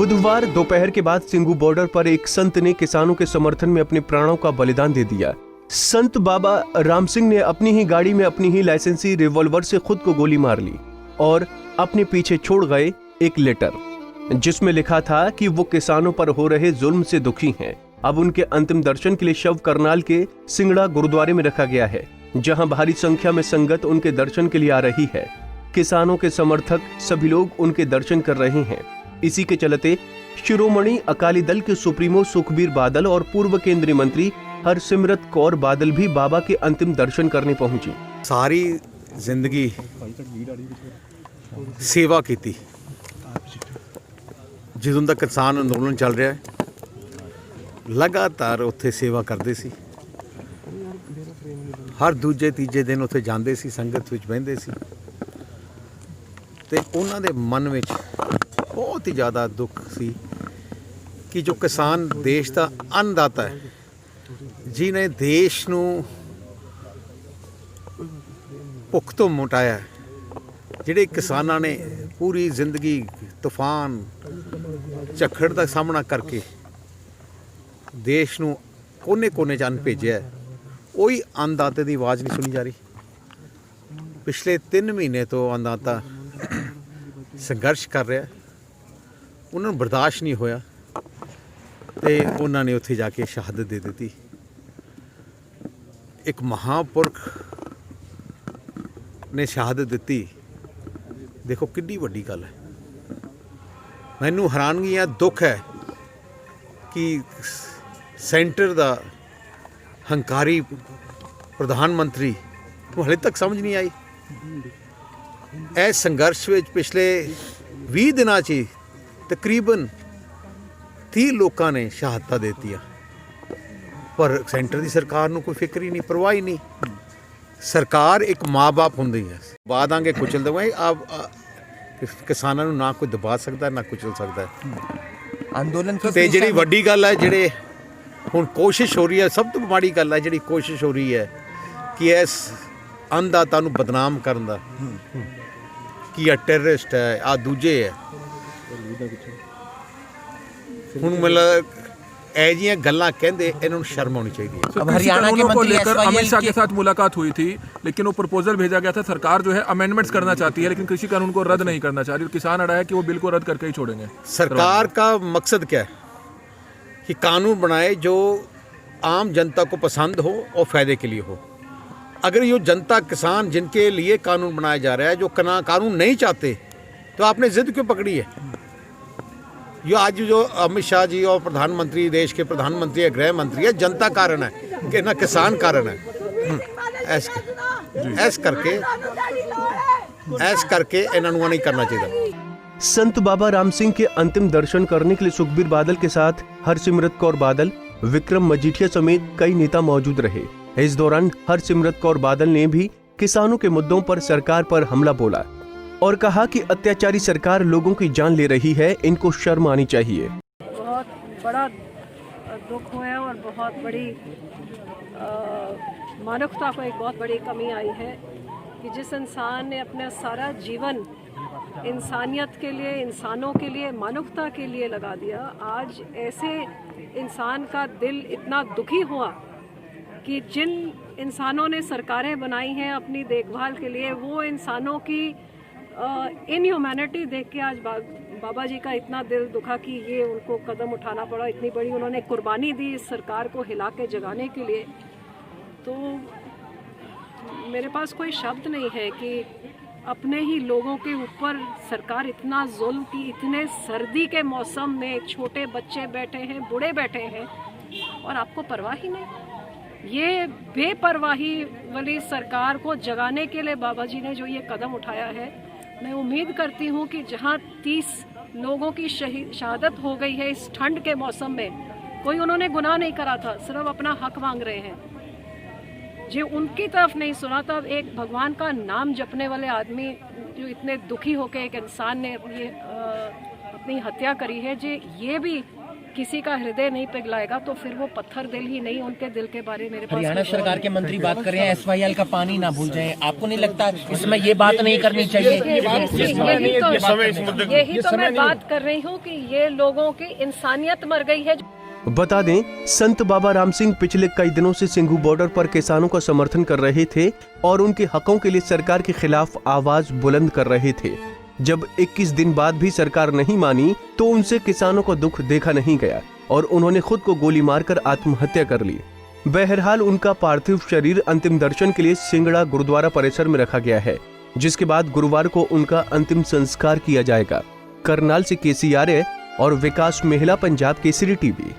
बुधवार दोपहर के बाद सिंगू बॉर्डर पर एक संत ने किसानों के समर्थन में अपने प्राणों का बलिदान दे दिया। संत बाबा राम सिंह ने अपनी ही गाड़ी में अपनी ही लाइसेंसी रिवॉल्वर से खुद को गोली मार ली और अपने पीछे छोड़ गए एक लेटर जिसमें लिखा था कि वो किसानों पर हो रहे जुल्म से दुखी हैं। अब उनके अंतिम दर्शन के लिए शव करनाल के सिंगड़ा गुरुद्वारे में रखा गया है, जहां भारी संख्या में संगत उनके दर्शन के लिए आ रही है। किसानों के समर्थक सभी लोग उनके दर्शन कर रहे हैं। इसी के चलते शिरोमणि अकाली दल के सुप्रीमो सुखबीर बादल और पूर्व केंद्रीय मंत्री हरसिमरत कौर बादल भी बाबा के अंतिम दर्शन करने पहुंची। सारी जिंदगी सेवा की, ਜਦੋਂ तक किसान अंदोलन चल रहा है लगातार उत्थे सेवा करते सी। हर दूजे तीजे दिन उत्थे जांदे सी, संगत विच बहिंदे सी ते उन्हां दे मन विच बहुत ही ज़्यादा दुख सी कि जो किसान देश का अन्नदाता है, जिन्हें देश नूं भुख तो मुटाया है, जिहड़े किसानां ने पूरी जिंदगी तूफान झक्खड़ का सामना करके देश नूं कोने कोने च अन्न भेजिया है, कोई अन्नदाते की आवाज़ नहीं सुनी जा रही। पिछले 3 महीने तो अन्नदाता संघर्ष कर रहा है, उन्होंने बर्दाश्त नहीं होया ते उन्होंने उत्थे जाके शहादत दे दी। एक महापुरख ने शहादत दी, देखो कितनी वड्डी गल है। मैनू हैरानगी है, दुख है कि सेंटर का हंकारी प्रधानमंत्री को हले तक समझ नहीं आई। इस संघर्ष में पिछले 20 दिनों च तकरीबन 30 लोगों ने शहादत देती, पर सेंटर की सरकार को कोई फिक्र ही नहीं, परवाह ही नहीं। सरकार एक माँ बाप होंदी है, बाद आगे कुचल देवे। अब किसानों ना कोई दबा सकता ना कुचल सकता है। आंदोलन ते जिहड़ी वड्डी गल है, जिहड़े हुण कोशिश हो रही है, सब तो माड़ी गल है जिहड़ी कोशिश हो रही है कि इस अन्नदाता नूं बदनाम करन दा कि आ टेररिस्ट है, आ दूजे है। हुण मतलब ऐ जियां गल्लां कहंदे इन्हां नूं शर्म आनी चाहिए। अब हरियाणा के मंत्री लेकर अमित शाह के साथ मुलाकात हुई थी, लेकिन वो प्रपोजल भेजा गया था। सरकार जो है अमेंडमेंट्स करना चाहती है, लेकिन कृषि कानून को रद्द नहीं करना चाह रही। किसान अड़ा है कि वो बिल को रद्द करके ही छोड़ेंगे। सरकार का मकसद क्या है कि कानून बनाए जो आम जनता को पसंद हो और फायदे के लिए हो। अगर ये जनता किसान जिनके लिए कानून बनाया जा रहा है, जो कानून नहीं चाहते, तो आपने जिद क्यों पकड़ी है? ये आज जो अमित शाह जी और प्रधानमंत्री, देश के प्रधानमंत्री है, गृह मंत्री है, जनता कारण है कि ना किसान कारण है। ऐस करके इन्होंने नहीं करना चाहिए। संत बाबा राम सिंह के अंतिम दर्शन करने के लिए सुखबीर बादल के साथ हरसिमरत कौर बादल, विक्रम मजीठिया समेत कई नेता मौजूद रहे। इस दौरान हरसिमरत कौर बादल ने भी किसानों के मुद्दों पर सरकार पर हमला बोला और कहा कि अत्याचारी सरकार लोगों की जान ले रही है, इनको शर्म आनी चाहिए। बहुत बड़ा दुख हुआ है और बहुत बड़ी मानवता को एक बहुत बड़ी कमी आई है कि जिस इंसान ने अपना सारा जीवन इंसानियत के लिए, इंसानों के लिए, मानवता के लिए लगा दिया, आज ऐसे इंसान का दिल इतना दुखी हुआ कि जिन इंसानों ने सरकारें बनाई हैं अपनी देखभाल के लिए, वो इंसानों की इनह्यूमैनिटी देख के आज बाबा जी का इतना दिल दुखा कि ये उनको कदम उठाना पड़ा। इतनी बड़ी उन्होंने कुर्बानी दी इस सरकार को हिला के जगाने के लिए। तो मेरे पास कोई शब्द नहीं है कि अपने ही लोगों के ऊपर सरकार इतना जुल्म की, इतने सर्दी के मौसम में छोटे बच्चे बैठे हैं, बूढ़े बैठे हैं और आपको परवाह ही नहीं। ये बेपरवाही वाली सरकार को जगाने के लिए बाबा जी ने जो ये कदम उठाया है, मैं उम्मीद करती हूँ कि जहाँ 30 लोगों की शहादत हो गई है इस ठंड के मौसम में, कोई उन्होंने गुनाह नहीं करा था, सिर्फ अपना हक मांग रहे हैं। जो उनकी तरफ नहीं सुना था, एक भगवान का नाम जपने वाले आदमी जो इतने दुखी होकर एक इंसान ने अपनी हत्या करी है, जो ये भी किसी का हृदय नहीं पिघलाएगा तो फिर वो पत्थर दिल ही नहीं, उनके दिल के बारे मेरे पास हरियाणा सरकार के मंत्री बात कर रहे हैं SYL का पानी ना भूल जाए, आपको नहीं लगता इसमें ये बात नहीं करनी चाहिए? यही तो मैं बात कर रही हूँ कि ये लोगों की इंसानियत मर गई है। बता दें, संत बाबा राम सिंह पिछले कई दिनों से सिंघू बॉर्डर पर किसानों का समर्थन कर रहे थे और उनके हकों के लिए सरकार के खिलाफ आवाज बुलंद कर रहे थे। जब 21 दिन बाद भी सरकार नहीं मानी तो उनसे किसानों का दुख देखा नहीं गया और उन्होंने खुद को गोली मारकर आत्महत्या कर ली। बहरहाल उनका पार्थिव शरीर अंतिम दर्शन के लिए सिंगड़ा गुरुद्वारा परिसर में रखा गया है, जिसके बाद गुरुवार को उनका अंतिम संस्कार किया जाएगा। करनाल से KC आर्य और विकास मेहला, पंजाब केसरी टीवी।